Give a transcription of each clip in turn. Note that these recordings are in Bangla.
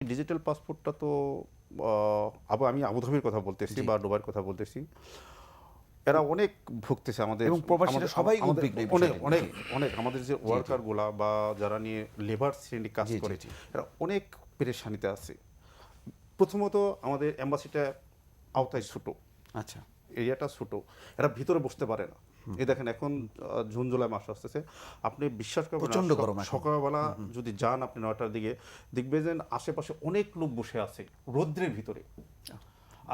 ডিজিটাল পাসপোর্টটা তো আমি আবুধাবির কথা বলতেছি বা দুবাইয়ের কথা বলতেছি, এরা অনেক ভুগতেছে আমাদের এবং প্রবাসীরা সবাই আমাদের উদ্বিগ্ন এই অনেক বিষয়টা অনেক নিয়ে। অনেক আমাদের যে ওয়ার্কারগুলা বা যারা নিয়ে লেবার শ্রেণী কাজ জি, জি, করে, জি। এরা অনেক পেরেশানিতে আছে। প্রথমত আমাদের এম্বাসিটা আওতায় ছোট, আচ্ছা। এরিয়াটা ছোট, এরা ভিতরে বসতে পারে না। এই দেখেন এখন জুন জুলাই মাস আসতেছে, আপনি বিশ্বাস করবেন না, প্রচণ্ড গরম এখন। সকালবেলা যদি যান আপনি 9টার দিকে, দেখবেন যে আশেপাশে অনেক লোক বসে আছে রৌদ্রের ভিতরে।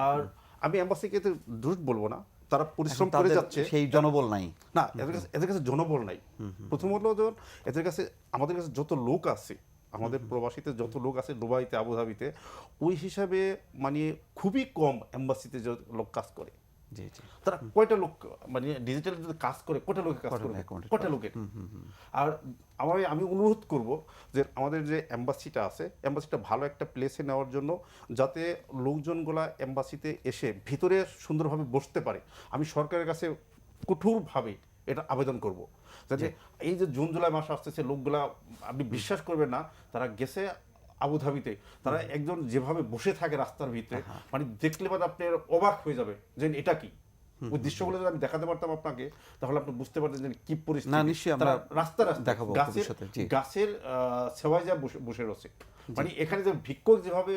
আর আমি এম্বাসিকে তো দোষ বলবো না, তারা পরিশ্রম করে তাদের যাচ্ছে, সেই জনবল নাই। না এদের কাছে জনবল নাই। প্রথমত যখন এদের কাছে, আমাদের কাছে যত লোক আছে, আমাদের প্রবাসীতে যত লোক আছে দুবাইতে আবুধাবিতে, ওই হিসাবে মানে খুবই কম এম্বাসিতে যে লোক কাজ করে। জি, জি। তারা কয়টা লোক মানে ডিজিটাল যদি কাজ করে কয়টা লোকে কাজ করবে, কয়টা লোকের। আর আমি অনুরোধ করব যে আমাদের যে এম্বাসিটা আছে, এম্বাসিটা ভালো একটা প্লেসে নেওয়ার জন্য, যাতে লোকজনগুলা এম্বাসিতে এসে ভিতরে সুন্দরভাবে বসতে পারে। আমি সরকারের কাছে কঠোরভাবে এটা আবেদন করব, যাতে এই যে জুন জুলাই মাস আসতেছে, লোকগুলা আপনি বিশ্বাস করবেন না, তারা গেছে আবুধাবিতে, তারা একজন যেভাবে বসে থাকে রাস্তার ভিতরে, মানে দেখলে বাদ আপনি অবাক হয়ে যাবে যে এটা কি। ওই দৃশ্যগুলো যদি আমি দেখাতে পারতাম আপনাকে, তাহলে আপনি বুঝতে পারতেন যে কি পরিস্থিতি। না, নিশ্চয়ই আমরা রাস্তা দেখাবো ভবিষ্যতে। জি। গাছের সেবায় যা বসে রয়েছে, মানে এখানে যে ভিক্ষুক যেভাবে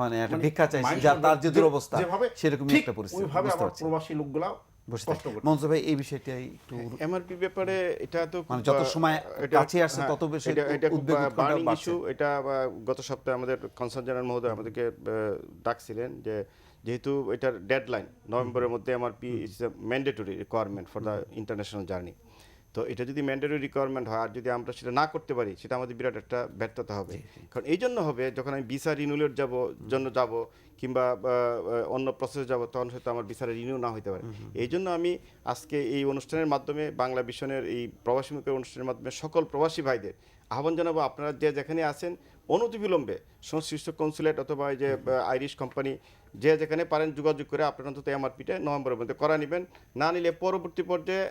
মানে একটা ভিক্ষা চাইছে, তার যে দুরবস্থা, সেরকমই একটা পরিস্থিতি। ওইভাবে আমার প্রবাসী লোকগুলা কষ্ট করে। মনসুর ভাই, এই বিষয়টাই একটু এমআরপি ব্যাপারে এটা তো মানে যত সময় কাছে আসছে তত বেশি এটা খুব উদ্বেগ বার্নিং বাড়ছে। ইস্যু। এটা গত সপ্তাহে আমাদের কনসার্ন জেনারেল মহোদয় আমাদেরকে ডাকছিলেন যে যেহেতু এটার ডেডলাইন নভেম্বরের মধ্যে MRP is a mandatory requirement for the international journey. তো এটা যদি ম্যান্ডেটরি রিকোয়ারমেন্ট হয় আর যদি আমরা সেটা না করতে পারি, সেটা আমাদের বিরাট একটা ব্যর্থতা হবে। কারণ এই জন্য হবে, যখন আমি ভিসা রিনিউলের জন্য যাব কিংবা অন্য প্রসেসে যাব, তখন হয়তো আমার ভিসা রিনিউ না হতে পারে। এই জন্য আমি আজকে এই অনুষ্ঠানের মাধ্যমে, বাংলা ভিশনের এই প্রবাসীমুখী অনুষ্ঠানের মাধ্যমে সকল প্রবাসী ভাইদের আহ্বান জানাবো, আপনারা যে যেখানে আছেন অনতিবিলম্বে সংশ্লিষ্ট কনসুলেট অথবা এই যে আইরিশ কোম্পানি, যে যেখানে পারেন যোগাযোগ করে আপনারা অন্তত এমআরপিটা নভেম্বরের মধ্যে করা নেবেন। না নিলে পরবর্তী পর্যায়ে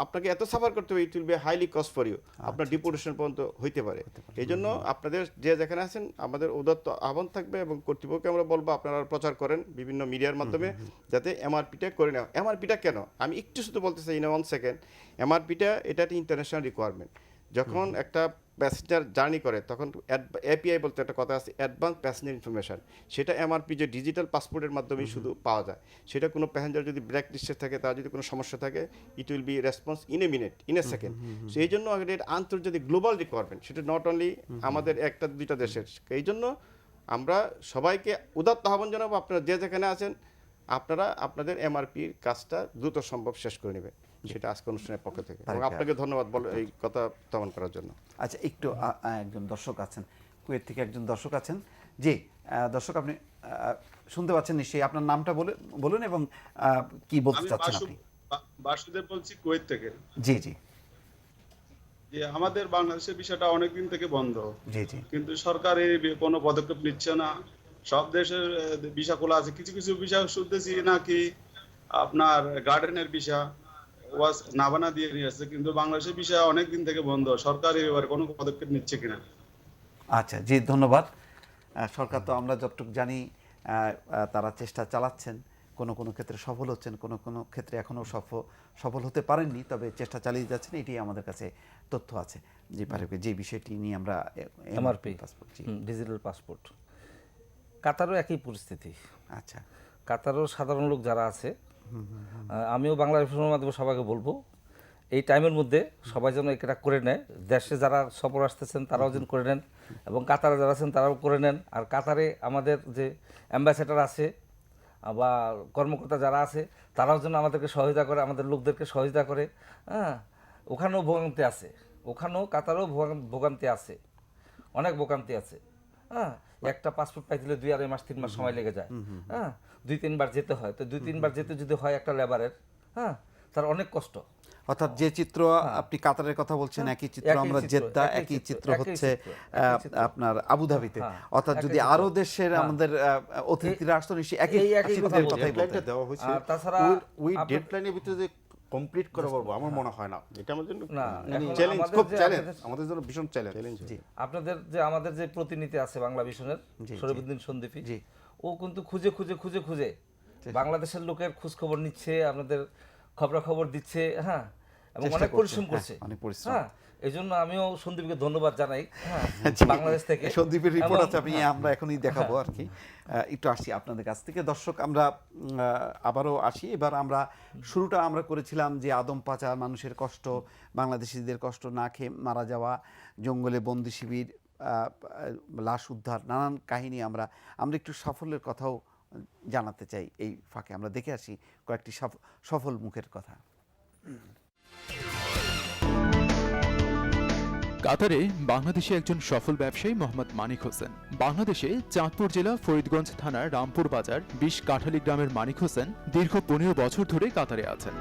আপনাকে এত সাফার করতে হবে, it will be highly cost for you, আপনার ডিপোর্টেশন পর্যন্ত হইতে পারে। এই জন্য আপনাদের যে যেখানে আছেন আমাদের উদাত্ত আহ্বান থাকবে, এবং কর্তৃপক্ষকে আমরা বলবো আপনারা প্রচার করেন বিভিন্ন মিডিয়ার মাধ্যমে, যাতে এমআরপিটা করে নেওয়া। এমআরপিটা কেন আমি একটু শুধু বলতে চাই, ইন 1 সেকেন্ড। এমআরপিটা এটা একটা ইন্টারন্যাশনাল রিকোয়ারমেন্ট। যখন একটা প্যাসেঞ্জার জার্নি করে, তখন এপিআই বলতে একটা কথা আছে, অ্যাডভান্স প্যাসেঞ্জার ইনফরমেশন। সেটা এমআরপি যে ডিজিটাল পাসপোর্টের মাধ্যমেই শুধু পাওয়া যায়। সেটা কোনো প্যাসেঞ্জার যদি ব্ল্যাক লিস্টে থাকে, তার যদি কোনো সমস্যা থাকে, ইট will B response in a minute, in a second. So এই জন্য এটা আন্তর্জাতিক গ্লোবাল রিকোয়ারমেন্ট, সেটা নট অনলি আমাদের একটা দুইটা দেশের। এই জন্য আমরা সবাইকে উদাত্ত আহ্বান জানাবো, আপনারা যে যেখানে আছেন আপনারা আপনাদের এমআরপির কাজটা দ্রুত সম্ভব শেষ করে নেবেন। সেটা আজকে অনুষ্ঠানের পক্ষ থেকে, এবং আপনাকে ধন্যবাদ এই কথা উত্থাপন করার জন্য। আচ্ছা, একটু একজন দর্শক আছেন, কুয়েত থেকে একজন দর্শক আছেন। জি, দর্শক আপনি শুনতে পাচ্ছেন নিশ্চয়ই, আপনার নামটা বলুন এবং কি বলতে চাচ্ছেন আপনি। বাসুদেব বলছি কুয়েত থেকে। জি, জি, যে আমাদের বাংলাদেশের বিষয়টা অনেকদিন থেকে বন্ধ, জি, জি। কিন্তু সরকার এই কোনো পদক্ষেপ নিচ্ছে না। সব দেশের ভিসা খোলা আছে, কিছু কিছু ভিসা শুনতেছি নাকি আপনার গার্ডেনের ভিসা ওয়াজ নাবানা দিয়ে নিয়ে আসছে, কিন্তু বাংলাদেশের ভিসা অনেকদিন থেকে বন্ধ। সরকার এই ব্যাপারে কোনো পদক্ষেপ নিচ্ছে কিনা? আচ্ছা, জি, ধন্যবাদ। সরকার তো আমরা যতটুকু জানি তারা চেষ্টা চালাচ্ছেন, কোনো কোনো ক্ষেত্রে সফল হচ্ছেন, কোনো কোনো ক্ষেত্রে এখনও সফল হতে পারেননি, তবে চেষ্টা চালিয়ে যাচ্ছেন, এটাই আমাদের কাছে তথ্য আছে। যে পারে যে বিষয়টি নিয়ে আমরা এমআরপি পাসপোর্ট, ডিজিটাল পাসপোর্ট, কাতারও একই পরিস্থিতি। আচ্ছা, কাতারও সাধারণ লোক যারা আছে, আমিও বাংলা ভিশনের মাধ্যমে সবাইকে বলবো, এই টাইমের মধ্যে সবাই যেন এটা করে নেয়। দেশে যারা সফর আসতেছেন তারাও যেন করে নেন, এবং কাতারে যারা আছেন তারাও করে নেন। আর কাতারে আমাদের যে অ্যাম্বাসেডার আছে বা কর্মকর্তা যারা আছে, তারাও যেন আমাদেরকে সহযোগিতা করে, আমাদের লোকদেরকে সহযোগিতা করে। হ্যাঁ, ওখানেও ভোগান্তি আছে, ওখানেও কাতারেও ভোগান্তি আছে, অনেক ভোগান্তি আছে। হ্যাঁ, একটা পাসপোর্ট পাইতে 2-2.5 মাস 3 মাস সময় লেগে যায়। হ্যাঁ, 2-3 বার যেতে হয়, তো 2-3 বার যেতে যদি হয় একটা লেবারের, হ্যাঁ, তার অনেক কষ্ট। অর্থাৎ যে চিত্র আপনি কাতারের কথা বলছেন, একই চিত্র আমরা জেদ্দা, একই চিত্র হচ্ছে আপনার আবুধাবিতে। অর্থাৎ যদি আরো দেশের আমাদের অতিথিরা আসতো, নিশ্চয়ই একই চিত্রের কথাই বলতেন। দেওয়া হয়েছে, তাছাড়া ওই ডেডলাইনের ভিতরে যে কমপ্লিট করে পারবো আমার মনে হয় না। এটা আমাদের জন্য না, এখন চ্যালেঞ্জ, আমাদের খুব যে চ্যালেঞ্জ, আপনাদের- আমাদের জন্য ভীষণ চ্যালেঞ্জ। জি আপনাদের যে আমাদের যে প্রতিনিধি আছে বাংলা ভিশনের জি, শরীফুদ্দিন সন্দীপী, জি। ও কিন্তু খুঁজে খুঁজে খুঁজে খুঁজে বাংলাদেশের লোকের খোঁজ খবর নিচ্ছে, আপনাদের খবরাখবর দিচ্ছে, হ্যাঁ, এবং চেষ্টা অনেক করছে, পরিশ্রম হ্যাঁ, করছে, অনেক পরিশ্রম। হ্যাঁ, এই জন্য আমিও সন্দীপকে ধন্যবাদ জানাই, হ্যাঁ, জি। বাংলাদেশ থেকে সন্দীপের রিপোর্ট এবং- আছে, আমি আমরা এখনই দেখাবো আর কি। একটু আসি আপনাদের কাছ থেকে দর্শক, আমরা আবারও আসি। এবার আমরা শুরুটা আমরা করেছিলাম যে আদম পাচার, মানুষের কষ্ট, বাংলাদেশিদের কষ্ট, না খেয়ে মারা যাওয়া, জঙ্গলে বন্দি শিবির, লাশ উদ্ধার, নানান কাহিনী আমরা একটু সাফল্যের কথাও জানাতে চাই। এই ফাঁকে আমরা দেখে আসি কয়েকটি সফল মুখের কথা। কাতারে বাংলাদেশি একজন সফল ব্যবসায়ী মোহাম্মদ মানিক হোসেন। বাংলাদেশে চাঁদপুর জেলা ফরিদগঞ্জ থানার রামপুর বাজার 20 কাঠালি গ্রামের মানিক হোসেন দীর্ঘ 15 বছর ধরে কাতারে আছেন।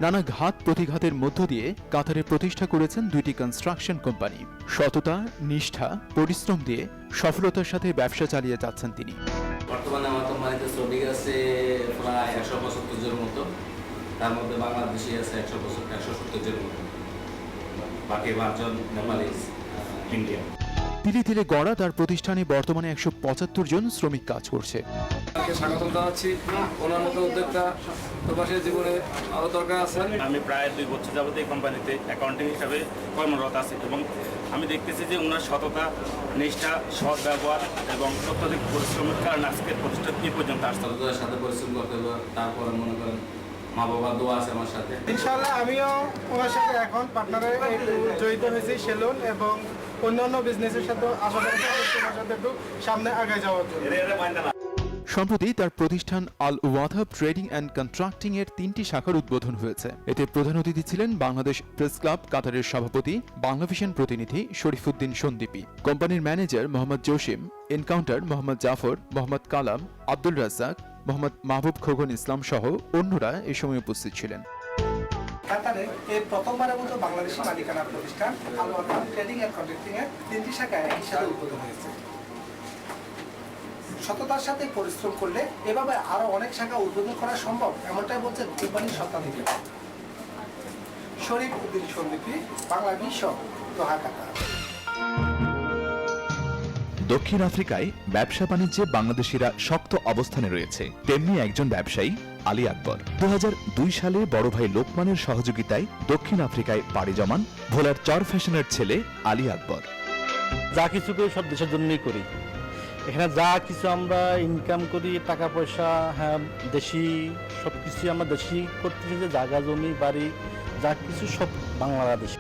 নানা ঘাত প্রতিঘাতের মধ্য দিয়ে কাতারে প্রতিষ্ঠা করেছেন 2টি কনস্ট্রাকশন কোম্পানি। সততা, নিষ্ঠা, পরিশ্রম দিয়ে সফলতার সাথে ব্যবসা চালিয়ে যাচ্ছেন তিনি। বর্তমানে আমার কোম্পানিতে শ্রমিক আছে প্রায় 175 জনের মতো, তার মধ্যে বাংলাদেশি আছে 170 জনের মতো, বাকি 5 জন নেপালি, ইন্ডিয়ান। ধীরে ধীরে গড়া তার প্রতিষ্ঠানে বর্তমানে 175 জন শ্রমিক কাজ করছে। স্বাগতম জানাচ্ছি। ওনার মতো উদ্যোক্তা প্রবাসী জীবনে আরও দরকার আছে। আমি প্রায় 2 বছর যাবত এই কোম্পানিতে অ্যাকাউন্টিং হিসাবে কর্মরত আছি এবং আমি দেখতেছি যে ওনার সততা, নিষ্ঠা, সৎ ব্যবহার এবং অত্যধিক পরিশ্রমের কারণে আজকের প্রতিষ্ঠান এই পর্যন্ত আসতে হবে। তাদের সাথে পরিশ্রম করতে হবে, তারপরে মনে করেন মা বাবার দোয়া আছে আমার সাথে। ইনশাআল্লাহ আমিও ওনার সাথে এখন পার্টনারে একটু জড়িত হয়েছি সেলুন এবং অন্যান্য বিজনেসের সাথে আশা করছি তোমার সাথে একটু সামনে আগায় যাওয়ার জন্য। সম্প্রতি তার প্রতিষ্ঠান আল ওয়াথাব ট্রেডিং অ্যান্ড কন্ট্রাক্টিং এর 3টি শাখার উদ্বোধন হয়েছে। এতে প্রধান অতিথি ছিলেন বাংলাদেশ প্রেস ক্লাব কাতারের সভাপতি, বাংলাভিশন প্রতিনিধি শরীফুদ্দিন সন্দীপী, কোম্পানির ম্যানেজার মোহাম্মদ জসিম, এনকাউন্টার মোহাম্মদ জাফর, মোহাম্মদ কালাম, আব্দুল রাজ্জাক, মোহাম্মদ মাহবুব খোকন ইসলাম সহ অন্যরা এই সময় উপস্থিত ছিলেন। কাতারে এই প্রথমবারের মতো বাংলাদেশি মালিকানার প্রতিষ্ঠান আল ওয়াথাব ট্রেডিং এন্ড কন্ট্রাক্টিং এর 3টি শাখা একই সাথে উদ্বোধন হয়েছে। সততার সাথে পরিশ্রম করলে এভাবে আরো অনেক শাখা উদ্বোধন করা সম্ভব, এমনটাই বলছেন কোম্পানির স্বত্বাধিকারী শরীফুদ্দিন সন্দীপী, বাংলা বিশ্ব, দোহা, কাতার। দক্ষিণ আফ্রিকায় ব্যবসা বাণিজ্যে বাংলাদেশিরা শক্ত অবস্থানে রয়েছে, তেমনি একজন ব্যবসায়ী আলী আকবর 2002 সালে বড় ভাই লোকমানের সহযোগিতায় দক্ষিণ আফ্রিকায় পাড়ি জমান ভোলার চর ফ্যাশনের ছেলে আলী আকবর। যা কিছু করি সব দেশের জন্যই করি। এখানে যা কিছু আমরা ইনকাম করি, টাকা পয়সা, হ্যাঁ দেশি সব কিছু আমরা দেশি করতেছি, যে জায়গা জমি বাড়ি যা কিছু সব বাংলাদেশ।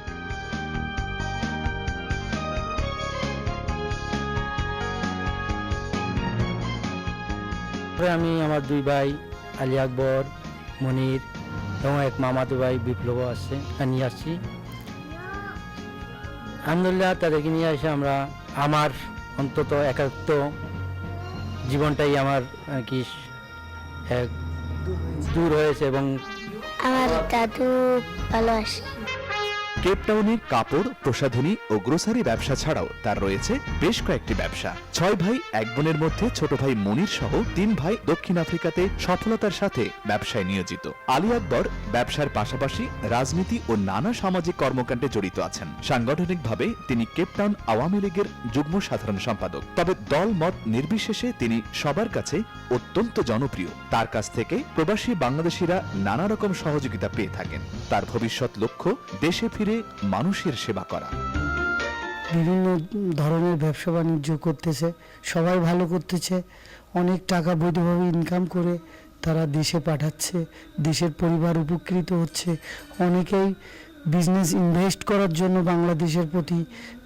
আমি আমার 2 ভাই আলী আকবর, মনির এবং এক মামাতো ভাই বিপ্লব আছে নিয়ে আসছি। আলহামদুলিল্লাহ তাদেরকে নিয়ে এসে আমরা আমার অন্তত একাত্ম জীবনটাই আমার কি দূর হয়েছে এবং আমার দাদু ভালো আছে। কেপটাউনে কাপড়, প্রসাধনী ও গ্রোসারি ব্যবসা ছাড়াও তার রয়েছে বেশ কয়েকটি ব্যবসা। 6 ভাই 1 বোনের মধ্যে ছোট ভাই মনির সহ 3 ভাই দক্ষিণ আফ্রিকাতে সফলতার সাথে ব্যবসায় নিয়োজিত। আলী আকবর ব্যবসার পাশাপাশি রাজনীতি ও নানা সামাজিক কর্মকাণ্ডে জড়িত আছেন। সাংগঠনিকভাবে তিনি কেপটাউন আওয়ামী লীগের যুগ্ম সাধারণ সম্পাদক। তবে দল মত নির্বিশেষে তিনি সবার কাছে অত্যন্ত জনপ্রিয়। তার কাছ থেকে প্রবাসী বাংলাদেশিরা নানা রকম সহযোগিতা পেয়ে থাকেন। তার ভবিষ্যৎ লক্ষ্য দেশে ফিরে মানুষের সেবা করা। বিভিন্ন ধরনের ব্যবসা বাণিজ্য করতেছে, সবাই ভালো করতেছে, অনেক টাকা বৈধভাবে ইনকাম করে তারা দেশে পাঠাচ্ছে, দেশের পরিবার উপকৃত হচ্ছে। অনেকেই বিজনেস ইনভেস্ট করার জন্য বাংলাদেশের প্রতি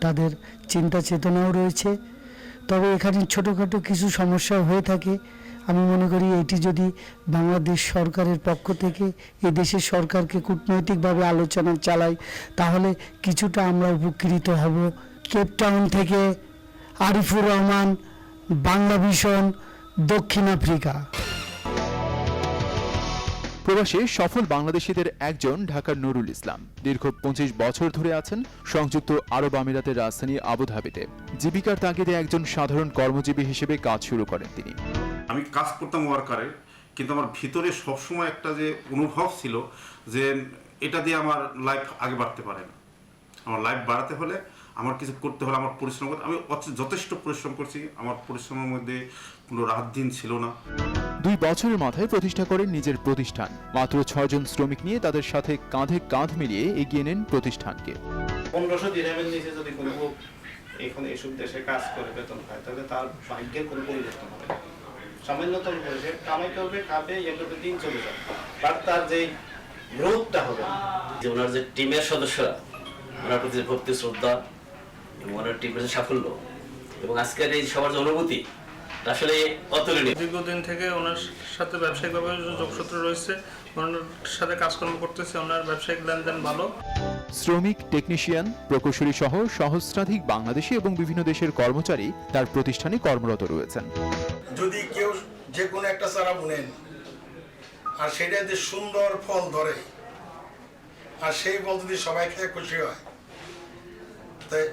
তাদের চিন্তা চেতনাও রয়েছে। তবে এখানে ছোটোখাটো কিছু সমস্যা হয়ে থাকে। আমি মনে করি এটি যদি বাংলাদেশ সরকারের পক্ষ থেকে এই দেশের সরকারকে কূটনৈতিকভাবে আলোচনা চালায় তাহলে কিছুটা আমরা উপকৃত হব। কেপটাউন থেকে আরিফুর রহমান, বাংলা ভিশন, দক্ষিণ আফ্রিকা। প্রবাসে সফল বাংলাদেশিদের একজন ঢাকার নুরুল ইসলাম দীর্ঘ 25 বছর ধরে আছেন সংযুক্ত আরব আমিরাতের রাজধানী আবুধাবিতে। জীবিকার তাগিদে একজন সাধারণ কর্মজীবী হিসেবে কাজ শুরু করেন তিনি। আমি কাজ করতাম ওয়ার্কারে, কিন্তু আমার ভিতরে সবসময় একটা যে অনুভব ছিল যে এটা দিয়ে আমার লাইফ আগে বাড়তে পারে না। আমার লাইফ বাড়াতে হলে আমার কিছু করতে হলে আমার পরিশ্রম করতে, আমি যথেষ্ট পরিশ্রম করছি, আমার পরিশ্রমের মধ্যে কোনো রাত দিন ছিল না। 2 বছরের মাথায় প্রতিষ্ঠা করেন নিজের প্রতিষ্ঠান। মাত্র 6 জন শ্রমিক নিয়ে তাদের সাথে কাঁধে কাঁধ মিলিয়ে এগিয়ে নেন প্রতিষ্ঠানকে। 1500 দিরহামের নিচে যদি কোনো লোক এখানে এসব দেশে কাজ করে বেতন পায়, তাহলে তার ভাগ্যের কোনো পরিবর্তন হবে না। সামান্যতম করে সে কামাই করবে, খাবে, এগুলো দিন চলে যাবে, বাট তার যে গ্রোথটা হবে না। যে ওনার যে টিমের সদস্যরা, ওনার প্রতি ভক্তি শ্রদ্ধা এবং ওনার টিমের সাফল্য এবং আজকের এই সবার যে অনুভূতি আসলে অতুলনীয়। দীর্ঘদিন থেকে ওনার সাথে ব্যবসায়িকভাবে যোগসূত্র রয়েছে, ওনার সাথে কাজকর্ম করতেছে, ওনার ব্যবসায়িক লেনদেন ভালো। শ্রমিক, টেকনিশিয়ান, প্রকৌশলী সহ সহস্রাধিক বাংলাদেশি এবং বিভিন্ন দেশের কর্মচারী তার প্রতিষ্ঠানে কর্মরত রয়েছেন। যদি কেউ যে কোনো একটা চারা বুনেন আর সেটা যদি সুন্দর ফল ধরে আর সেই ফল যদি সবাই খেয়ে খুশি হয়, তাই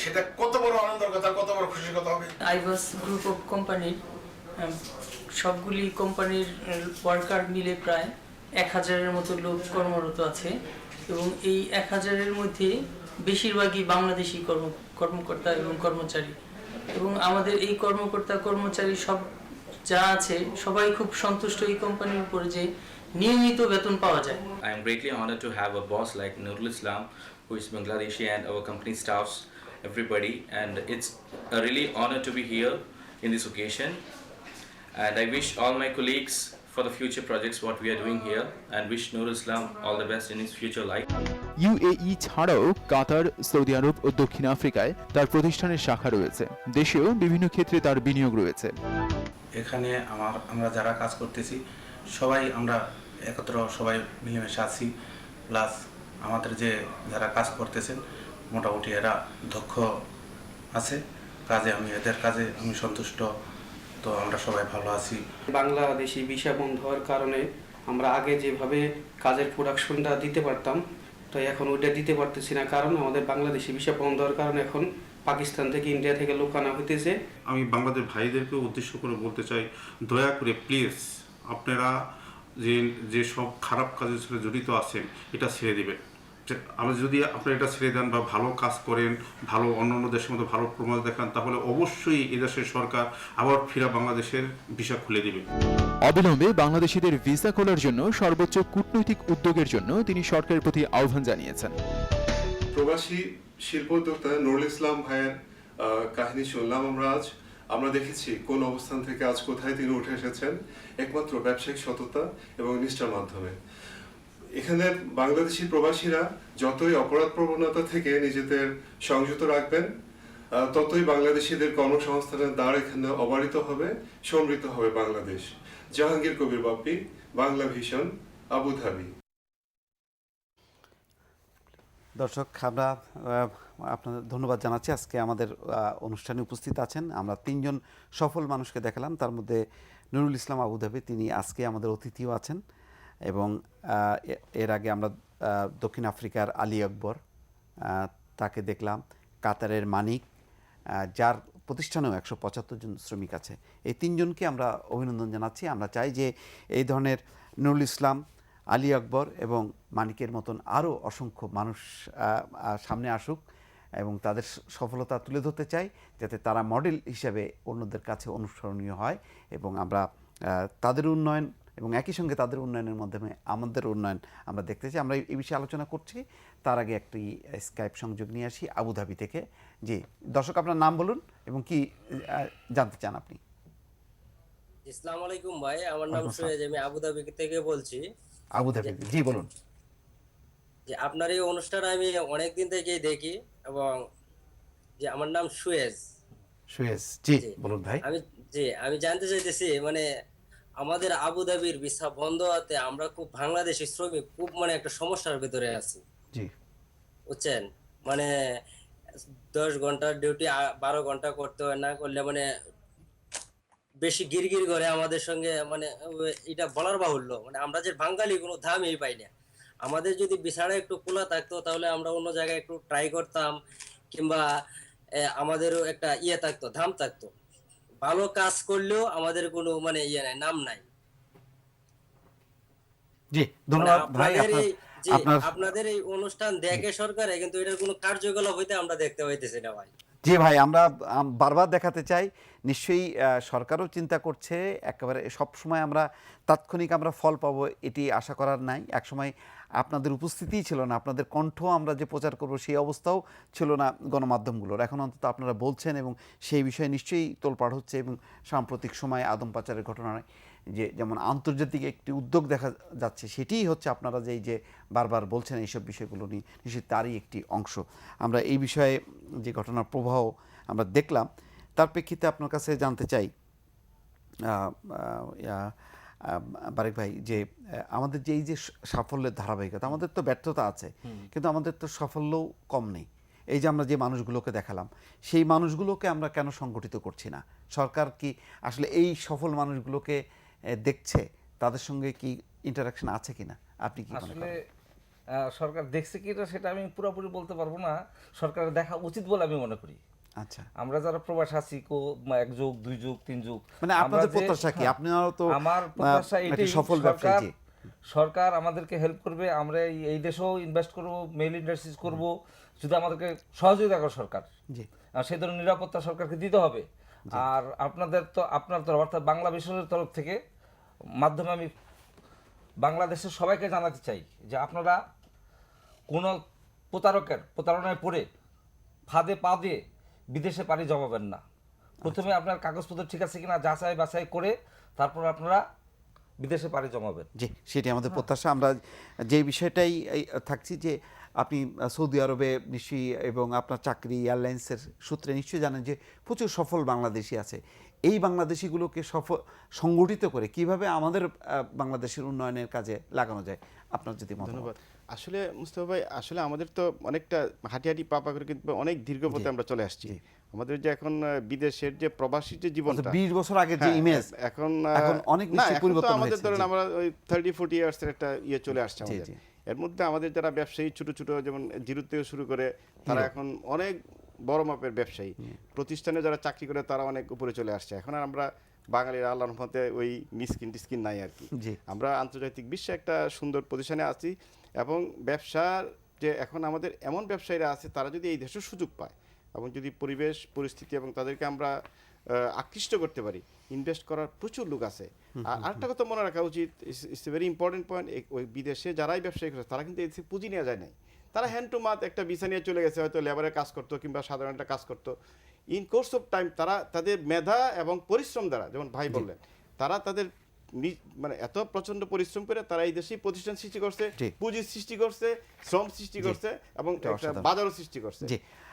সেটা কত বড় আনন্দের কথা, কত বড় খুশির কথা হবে। আইভাস গ্রুপ অফ কোম্পানির সবগুলি কোম্পানির ওয়ার্কার মিলে প্রায় 1000-এর মতো লোক কর্মরত আছে এবং এই 1000-এর মধ্যে বেশিরভাগই বাংলাদেশি কর্মকর্তা এবং কর্মচারী, এবং আমাদের এই কর্মকর্তা কর্মচারী সব যা আছে সবাই খুব সন্তুষ্ট এই কোম্পানির উপরে যে নিয়মিত বেতন পাওয়া যায়। I am greatly honored to have a boss like Nurul Islam, who is Bangladeshi, and our company staffs, everybody, and it's a really honor to be here in this occasion. And I wish all my colleagues for the future projects what we are doing here, and wish Nurul Islam all the best in his future life. UAE ছাড়াও কাতার, সৌদি আরব ও দক্ষিণ আফ্রিকায় তার প্রতিষ্ঠানের শাখা রয়েছে। দেশেও বিভিন্ন ক্ষেত্রে তার বিনিয়োগ রয়েছে। এখানে আমরা যারা কাজ করতেছি সবাই আমরা একত্র সবাই মিলেমিশে আছি, প্লাস আমাদের যে যারা কাজ করতেছেন মোটামুটি এরা দক্ষ আছে কাজে, এদের কাজে আমি সন্তুষ্ট, তো আমরা সবাই ভালো আছি। বাংলাদেশি ভিসা বন্ধ হওয়ার কারণে আমরা আগে যেভাবে কাজের প্রোডাকশনটা দিতে পারতাম, তো এখন ওইটা দিতে পারতেছি না, কারণ আমাদের বাংলাদেশি ভিসা বন্ধ হওয়ার কারণে এখন পাকিস্তান থেকে, ইন্ডিয়া থেকে লোক আনা হইতেছে। আমি বাংলাদেশ ভাইদেরকে উদ্দেশ্য করে বলতে চাই, দয়া করে প্লিজ আপনারা যে সব খারাপ কাজের সাথে জড়িত আছেন এটা ছেড়ে দেবেন। আমরা যদি আপনারা এটা ছেড়ে দেন বা ভালো কাজ করেন, ভালো অন্য দেশের মধ্যে ভালো প্রমাণ দেখান, তাহলে অবশ্যই এদেশের সরকার আবার ফিরা বাংলাদেশের ভিসা খুলে দেবে। অবিলম্বে বাংলাদেশিদের ভিসা খোলার জন্য সর্বোচ্চ কূটনৈতিক উদ্যোগের জন্য তিনি সরকারের প্রতি আহ্বান জানিয়েছেন। প্রবাসী শিল্পোদ্যোক্তা নুরুল ইসলাম ভাইয়ের কাহিনী শুনলাম আমরা দেখেছি কোন অবস্থান থেকে আজ কোথায় তিনি উঠে এসেছেন, একমাত্র ব্যবসায়িক সততা এবং নিষ্ঠার মাধ্যমে। এখানে বাংলাদেশি প্রবাসীরা যতই অপরাধ প্রবণতা থেকে নিজেদের সংযত রাখবেন, ততই বাংলাদেশিদের কর্মসংস্থানের দ্বার এখানে অবারিত হবে, সমৃদ্ধ হবে বাংলাদেশ। Jahangir Kabir Bappi, Bangla vision, Abu Dhabi. দর্শক, আমরা আপনাদের ধন্যবাদ জানাচ্ছি। আজকে আমাদের অনুষ্ঠানে উপস্থিত আছেন আমরা 3 জন সফল মানুষকে দেখালাম, তার মধ্যে নুরুল ইসলাম আবুধাবি, তিনি আজকে আমাদের অতিথিও আছেন, এবং এর আগে আমরা দক্ষিণ আফ্রিকার আলী আকবর তাকে দেখলাম, কাতারের মানিক, যার প্রতিষ্ঠানেও 175 জন শ্রমিক আছে। এই 3 জনকে আমরা অভিনন্দন জানাচ্ছি। আমরা চাই যে এই ধরনের নুরুল ইসলাম, আলী আকবর এবং মানিকের মতন আরও অসংখ্য মানুষ সামনে আসুক এবং তাদের সফলতা তুলে ধরতে চাই, যাতে তারা মডেল হিসেবে অন্যদের কাছে অনুসরণীয় হয় এবং আমরা তাদের উন্নয়ন এবং একই সঙ্গে তাদের উন্নয়নের মাধ্যমে আমাদের উন্নয়ন আমরা দেখতে চাই। আমরা এই বিষয়ে আলোচনা করছি, তার আগে একটি স্কাইপ সংযোগ নিয়ে আসি আবুধাবি থেকে। জি দর্শক, আপনার নাম বলুন এবং কি জানতে চান আপনি? আসসালামু আলাইকুম ভাই, আমার নাম সুয়েজ, আমি আবুধাবি থেকে বলছি। আবুধাবি, জি বলুন। যে আপনার এই অনুষ্ঠান আমি অনেকদিন থেকেই দেখি, এবং যে আমার নাম সুয়েজ। সুয়েজ, জি বলুন ভাই। আমি জানতে চাইতেছি, মানে আমাদের আবুধাবির ভিসা বন্ধ হতে আমরা খুব বাংলাদেশি শ্রমিক খুব একটা সমস্যার ভিতরে আছি। জি বুঝছেন, মানে 10 ঘন্টার ডিউটি 12 ঘন্টা করতে হয়, না করলে বেশি গিরগির করে আমাদের সঙ্গে, এটা বলার বাহুল্য, আমরা যে বাঙালি কোনো দামই পাই না। আমাদের যদি বিছানা একটু খোলা থাকতো তাহলে আমরা অন্য জায়গায় একটু ট্রাই করতাম, কিংবা আমাদেরও একটা থাকতো, দাম থাকতো। ভালো কাজ করলেও আমাদের কোনো ইয়ে নাই, নাম নাই। জি ধন্যবাদ মানে ভাই আপনাদের এই যে আপনার আপনাদের এই অনুষ্ঠান দেখে সরকারে, কিন্তু এটার কোনো কার্যকলাপ হইতে আমরা দেখতে পাইতেছি না ভাই। জি ভাই আমরা বারবার দেখাতে চাই নিশ্চয়ই সরকারও চিন্তা করছে, একেবারে সব সময় আমরা তাৎক্ষণিক আমরা ফল পাবো এটি আশা করার নাই। একসময় আপনাদের উপস্থিতিই ছিল না, আপনাদের কণ্ঠ আমরা যে প্রচার করব সেই অবস্থাও ছিল না গণমাধ্যমগুলোর। এখন অন্তত আপনারা বলছেন এবং সেই বিষয়ে নিশ্চয়ই তোলপাড় হচ্ছে এবং সাম্প্রতিক সময়ে আদম পাচারের ঘটনায় যে যেমন আন্তর্জাতিক একটি উদ্যোগ দেখা যাচ্ছে, সেটিই হচ্ছে আপনারা যে বারবার বলছেন এইসব বিষয়গুলো নিয়ে, নিশ্চয়ই তারই একটি অংশ। আমরা এই বিষয়ে যে ঘটনার প্রবাহ আমরা দেখলাম তার প্রেক্ষিতে আপনার কাছে জানতে চাই বারেক ভাই, যে আমাদের যে এই যে সাফল্যের ধারাবাহিকতা, আমাদের তো ব্যর্থতা আছে কিন্তু আমাদের তো সাফল্যও কম নেই। এই যে আমরা যে মানুষগুলোকে দেখালাম সেই মানুষগুলোকে আমরা কেন সংগঠিত করছি না? সরকার কি আসলে এই সফল মানুষগুলোকে দেখছে, তাদের সঙ্গে কি ইন্টারাকশন আছে কিনা আপনি কি মনে আসলে করেন? সরকার দেখছে কিনা সেটা আমি পুরোপুরি বলতে পারবো না, সরকারের দেখা উচিত বলে আমি মনে করি। আচ্ছা, আমরা যারা প্রবাসী আছি, 1 যুগ 2 যুগ 3 যুগ, মানে আপনাদের প্রত্যাশা কি? আপনারাও তো আমার প্রত্যাশা এটাই, সফল ব্যবসায়ী, সরকার আমাদেরকে হেল্প করবে, আমরা এই দেশেও ইনভেস্ট করব, মেল ইন্ডাস্ট্রিজ করব, যদি আমাদেরকে সহযোগিতা করে সরকার, জি সেই ধরনের নিরাপত্তা সরকারকে দিতে হবে। আর আপনার তরফ অর্থাৎ বাংলা মিশনের তরফ থেকে মাধ্যমে আমি বাংলাদেশের সবাইকে জানাতে চাই যে আপনারা কোনো প্রতারণায় পড়ে ফাঁদে পা দিয়ে বিদেশে পাড়ি জমাবেন না। প্রথমে আপনার কাগজপত্র ঠিক আছে কিনা যাচাই বাছাই করে তারপর আপনারা বিদেশে পাড়ি জমাবেন। জি, সেটি আমাদের প্রত্যাশা। আমরা যে বিষয়টাই থাকছি যে আপনি সৌদি আরবে নিশ্চয়ই এবং আপনার চাকরি এয়ারলাইন্সের সূত্রে নিশ্চয়ই জানেন যে প্রচুর সফল বাংলাদেশি আছে। এই বাংলাদেশিগুলোকে সংগঠিত করে কিভাবে আমাদের বাংলাদেশের উন্নয়নের কাজে লাগানো যায়, আপনার যদি ধন্যবাদ। আসলে মুস্তাফা ভাই, আসলে আমাদের তো অনেকটা হাঁটি হাঁটি পা করে কিন্তু অনেক দীর্ঘ পথে আমরা চলে আসছি। আমাদের যে এখন বিদেশের যে প্রবাসী যে জীবনটা 20 বছর আগের যে ইমেজ এখন অনেক নিশ্চয়ই পরিবর্তন আমাদের হয়েছে। ধরেন আমরা ওই 30-40 ইয়ার্সের একটা চলে আসছে আমাদের। এর মধ্যে আমাদের যারা ব্যবসায়ী ছোট ছোট যেমন জিরো থেকে শুরু করে তারা এখন অনেক বড় মাপের ব্যবসায়ী, প্রতিষ্ঠানে যারা চাকরি করে তারা অনেক উপরে চলে আসছে। এখন আর আমরা বাঙালির আল্লাহর রহমতে ওই মিসকিন নাই আর কি। আমরা আন্তর্জাতিক বিশ্বে একটা সুন্দর পজিশনে আছি এবং ব্যবসার যে এখন আমাদের এমন ব্যবসায়ীরা আছে তারা যদি এই দেশের সুযোগ পায় এবং যদি পরিবেশ পরিস্থিতি এবং তাদেরকে আমরা আকৃষ্ট করতে পারি, ইনভেস্ট করার প্রচুর লোক আছে। আর আরেকটা কথা মনে রাখা উচিত, it's a very important point, ওই বিদেশে যারাই ব্যবসায়ী করে তারা কিন্তু এসে পুঁজি নেওয়া যায় নাই। তারা হ্যান্ড টু মাউথ একটা ভিসা নিয়ে চলে গেছে, হয়তো লেবারের কাজ করতো কিংবা সাধারণ একটা কাজ করতো। ইন কোর্স অফ টাইম তারা তাদের মেধা এবং পরিশ্রম দ্বারা, যেমন ভাই বললেন, তারা তাদের মানে এত প্রচন্ড পরিশ্রম করে তারা এই দেশেই প্রতিষ্ঠান সৃষ্টি করছে, পুঁজি সৃষ্টি করছে, শ্রম সৃষ্টি করছে এবং একটা বাজারও সৃষ্টি করছে।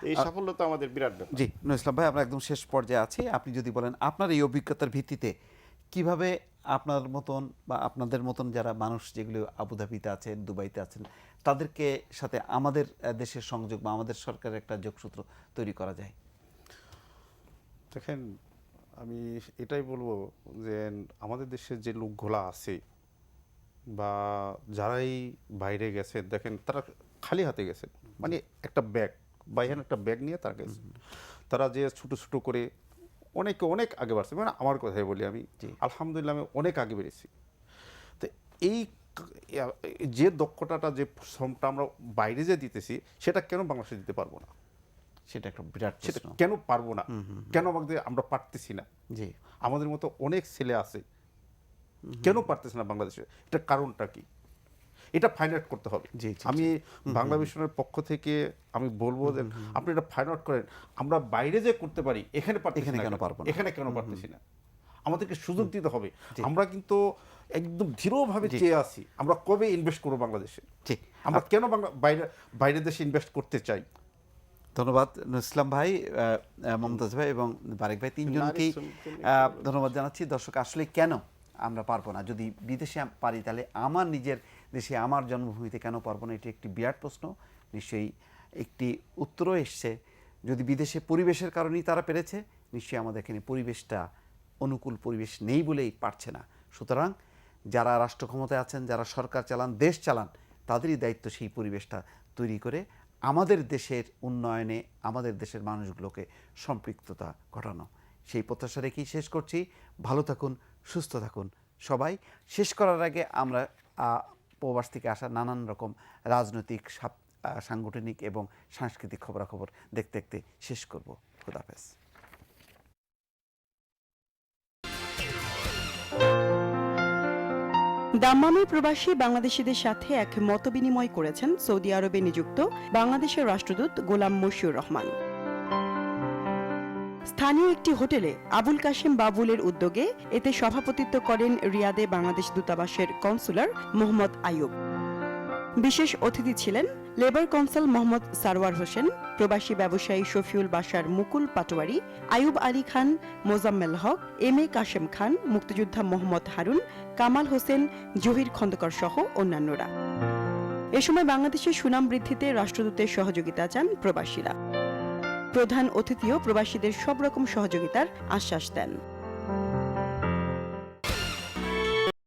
এই সাফল্য তো আমাদের বিরাট ব্যাপার। জি নুরুল ইসলাম ভাই, আমরা একদম শেষ পর্যায়ে আছি। আপনি যদি বলেন আপনার এই অভিজ্ঞতার ভিত্তিতে কিভাবে আপনার মতন বা আপনাদের মতন যারা মানুষ যেগুলো আবুধাবিতে আছেন, দুবাইতে আছেন, তাদেরকে সাথে আমাদের দেশের সংযোগ বা আমাদের সরকারের একটা যোগসূত্র তৈরি করা যায়? দেখেন, আমি এটাই বলবো যে আমাদের দেশের যে লোকগুলো আছে বা যারাই বাইরে গেছে, দেখেন তারা খালি হাতে গেছে, মানে একটা ব্যাগ বাইহান একটা ব্যাগ নিয়ে তারা গেছে। তারা যে ছোটো ছোটো করে অনেক আগে বাড়ছে, মানে আমার কথাই বলি, আমি আলহামদুলিল্লাহ আমি অনেক আগে বেড়েছি। তো এই যে দক্ষতাটা যে শ্রমটা আমরা বাইরে যে দিতেছি সেটা কেন বাংলাদেশে দিতে পারবো না? সেটা একটা বিরাট সেটা কেন পারবো না, কেন আমাদের আমরা পারতেছি না? জি, আমাদের মতো অনেক ছেলে আছে, কেন পারতেছে না বাংলাদেশে? এটার কারণটা কি? এটা ফাইন্ড আউট করতে হবে। আমি বাংলা মিশনের পক্ষ থেকে আমি বলবো যে আপনি এটা ফাইন্ড আউট করেন, আমরা বাইরে যে করতে পারি এখানে কেন পারবো না, এখানে কেন পারতেছি না? আমাদেরকে সুযোগ দিতে হবে। আমরা কিন্তু একদম দৃঢ়ভাবে চেয়ে আছি আমরা কবে ইনভেস্ট করবো বাংলাদেশে, আমরা কেন বাইরের দেশে ইনভেস্ট করতে চাই। ধন্যবাদ নুরুল ইসলাম ভাই, মমতাজ ভাই এবং বারেক ভাই, তিনজনকেই ধন্যবাদ জানাচ্ছি। দর্শক, আসলে কেন আমরা পারবো না? যদি বিদেশে পারি তাহলে আমার নিজের দেশে আমার জন্মভূমিতে কেন পারবো না? এটি একটি বিরাট প্রশ্ন, নিশ্চয়ই একটি উত্তরও এসছে। যদি বিদেশে পরিবেশের কারণেই তারা পেরেছে, নিশ্চয়ই আমাদের এখানে পরিবেশটা অনুকূল পরিবেশ নেই বলেই পারছে না। সুতরাং যারা রাষ্ট্র ক্ষমতায় আছেন, যারা সরকার চালান, দেশ চালান, তাদেরই দায়িত্ব সেই পরিবেশটা তৈরি করে আমাদের দেশের উন্নয়নে আমাদের দেশের মানুষগুলোকে সম্পৃক্ততা ঘটানো। সেই প্রত্যাশা রেখেই শেষ করছি। ভালো থাকুন, সুস্থ থাকুন সবাই। শেষ করার আগে আমরা প্রবাস থেকে আসা নানান রকম রাজনৈতিক সাংগঠনিক এবং সাংস্কৃতিক খবরাখবর দেখতে দেখতে শেষ করব। খুদাহাফেজ। দাম্মামে প্রবাসী বাংলাদেশিদের সাথে এক মতবিনিময় করেছেন সৌদি আরবে নিযুক্ত বাংলাদেশের রাষ্ট্রদূত গোলাম মশিউর রহমান। স্থানীয় একটি হোটেলে আবুল কাশেম বাবুলের উদ্যোগে এতে সভাপতিত্ব করেন রিয়াদে বাংলাদেশ দূতাবাসের কনসুলার মোহাম্মদ আইয়ুব। বিশেষ অতিথি ছিলেন লেবার কনসাল মোহাম্মদ সারওয়ার হোসেন, প্রবাসী ব্যবসায়ী শফিউল বাশার মুকুল পাটোয়ারি, আইয়ুব আলী খান, মোজাম্মেল হক, এম এ কাশেম খান, মুক্তিযোদ্ধা মোহাম্মদ হারুন, কামাল হোসেন, জহির খন্দকার সহ অন্যান্যরা। এ সময় বাংলাদেশের সুনাম বৃদ্ধিতে রাষ্ট্রদূতের সহযোগিতা চান প্রবাসীরা। প্রধান অতিথিও প্রবাসীদের সব রকম সহযোগিতার আশ্বাস দেন।